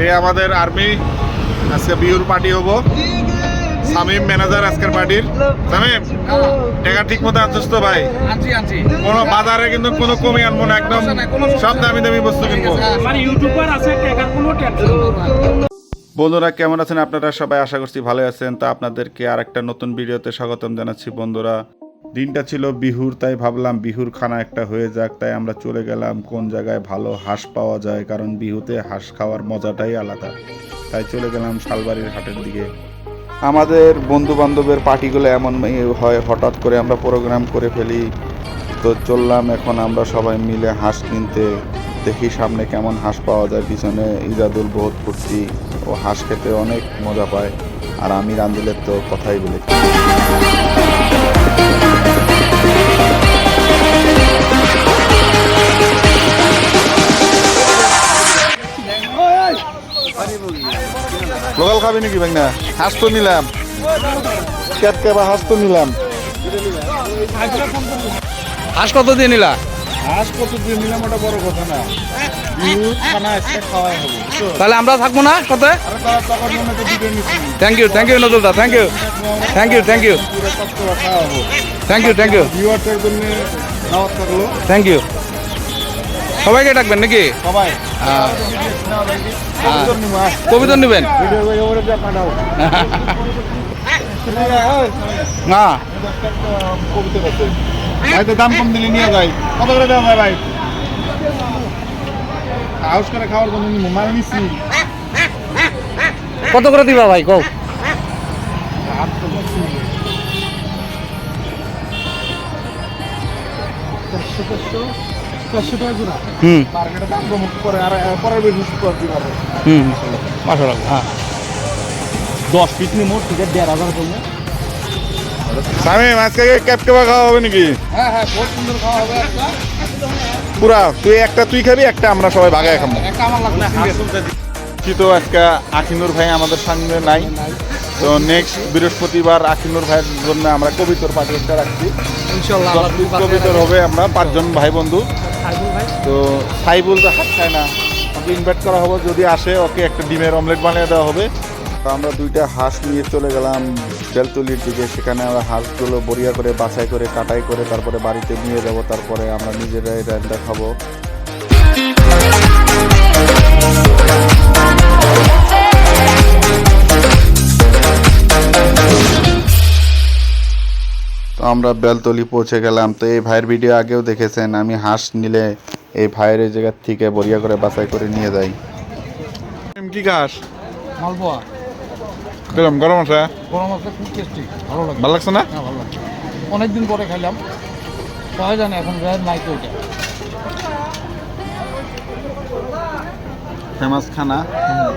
এই আমাদের আর্মি আজকে বিহুর পার্টি হবো। সামিম ম্যানেজার আজকের পার্টির। সামিম টাকা ঠিক মতো আনছিস তো ভাই? আনছি কোনো বাজারে কিন্তু কোনো কমই আনবো না, একদম সব দামি দামি বস্তু কিনবো। মানে ইউটিউবার আছে, টাকার কোনো টেনশন নেই। বন্ধুরা কেমন আছেন আপনারা সবাই? আশা করছি ভালো আছেন। তা আপনাদেরকে আর একটা নতুন ভিডিওতে স্বাগতম জানাচ্ছি। বন্ধুরা দিনটা ছিল বিহুর, তাই ভাবলাম বিহুর খানা একটা হয়ে যাক। তাই আমরা চলে গেলাম কোন জায়গায় ভালো হাঁস পাওয়া যায়, কারণ বিহুতে হাঁস খাওয়ার মজাটাই আলাদা। তাই চলে গেলাম শালবাড়ির হাটের দিকে। আমাদের বন্ধু বান্ধবের পার্টিগুলো এমন হয়, হঠাৎ করে আমরা প্রোগ্রাম করে ফেলি। তো চললাম এখন আমরা সবাই মিলে হাঁস কিনতে। দেখি সামনে কেমন হাঁস পাওয়া যায়। পিছনে ইজাদুল বহুত ফুর্তি, ও হাঁস খেতে অনেক মজা পায়। আর আমি রান্দিলের তো কথাই বলি। লোকাল খাবি নাকি ভাই? না হাঁস তো নিলাম, ক্যাটকে বা হাঁস তো নিলাম। হাঁস কত দিয়ে নিলা? হাঁস কত দিয়ে নিলাম ওটা বড় কথা না, খানা একটা খাওয়াই হবে। তাহলে আমরা থাকবো না সাথে? থ্যাংক ইউ নজরুলদা, থ্যাংক ইউ। থ্যাংক ইউ সবাইকে ডাকবেন নাকি? সবাই কবিতা নেবেন না? দাম কম দিলে নিয়ে যাই। কত করে দেওয়া যায় ভাই? হাউস করে খাওয়ার জন্য মাল নিচ্ছি। কত করে দিবা ভাই কও? হ্যাঁ 10 পিস নিয়ে মোট টিকিট 1500 করবে। সামিম আজকে ক্যাপকেবা খাওয়া হবে নাকি? হ্যাঁ বহুত সুন্দর খাওয়া হবে। একটা পুরা তুই খাবি, একটা আমরা সবাই ভাগায় খাবো। একটা আমার লাগবে। তো আজকে আখিনুর ভাই আমাদের সঙ্গে নাই, তো নেক্সট বৃহস্পতিবার আখিনুর ভাইয়ের জন্য আমরা কবিতর পার্টি একটা রাখছি। ইনশাআল্লাহ কবিতর হবে, আমরা 5 জন ভাই বন্ধু। তো সাইবুল তো হাত খায় না, ওকে ইনভাইট করা হবে। যদি আসে ওকে একটা ডিমের অমলেট বানিয়ে দেওয়া হবে। তো আমরা 2টা হাঁস নিয়ে চলে গেলাম বেলতলির দিকে। সেখানে আমরা হাঁসগুলো বড়িয়া করে বাছাই করে কাটাই করে তারপরে বাড়িতে নিয়ে যাব। তারপরে আমরা নিজেরাই রান্না খাবো। তো আমরা বেলতলি পৌঁছে গেলাম। তো এই ভাইয়ের ভিডিও আগেও দেখেছেন, আমি হাঁস নিলে এই ভাইয়ের এই জায়গার থেকে বড়িয়া করে বাছাই করে নিয়ে যাই। কি ঘাস? মালপোয়া গরম গরম আছে, গরম আছে, খুব টেস্টি, ভালো লাগে। ভালো লাগছে না? হ্যাঁ ভালো লাগছে। অনেকদিন পরে খাইলাম, সবাই জানে এখন নাই তো এটা ফেমাস খানা।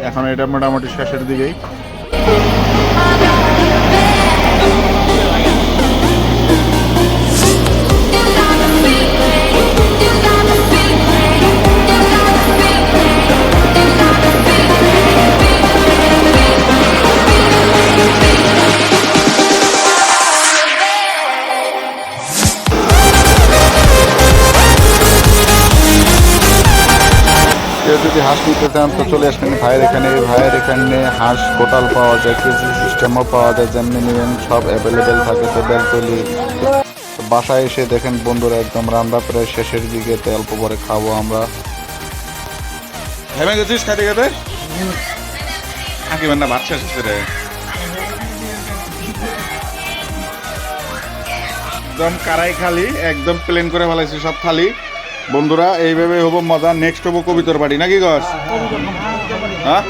এখন এটা মোটামুটি শেষের দিকেই। কেউ যদি হাঁস নিতে চান তো চলে আসবেন ভাইয়ের এখানে। ভাইয়ের এখানে হাঁস কোটাল পাওয়া যায়, কেজি সিস্টেমও পাওয়া যায়, যেমনি নেবেন সব অ্যাভেলেবেল থাকে। তো বেলতলি বাসায় এসে দেখেন বন্ধুরা একদম রান্না প্রায় শেষের দিকে, তো অল্প পরে খাবো আমরা। হেমে গেছিস খাইতে খেতে? আঁকিবেন না, ভাত শেষ হচ্ছে রে। একদম কারাই খালি, একদম প্লেন করে ফেলাইছি সব খালি। বন্ধুরা এইভাবে হবো মজা। নেক্সট হবো কবিতর বাড়ি নাকি গছ? হ্যাঁ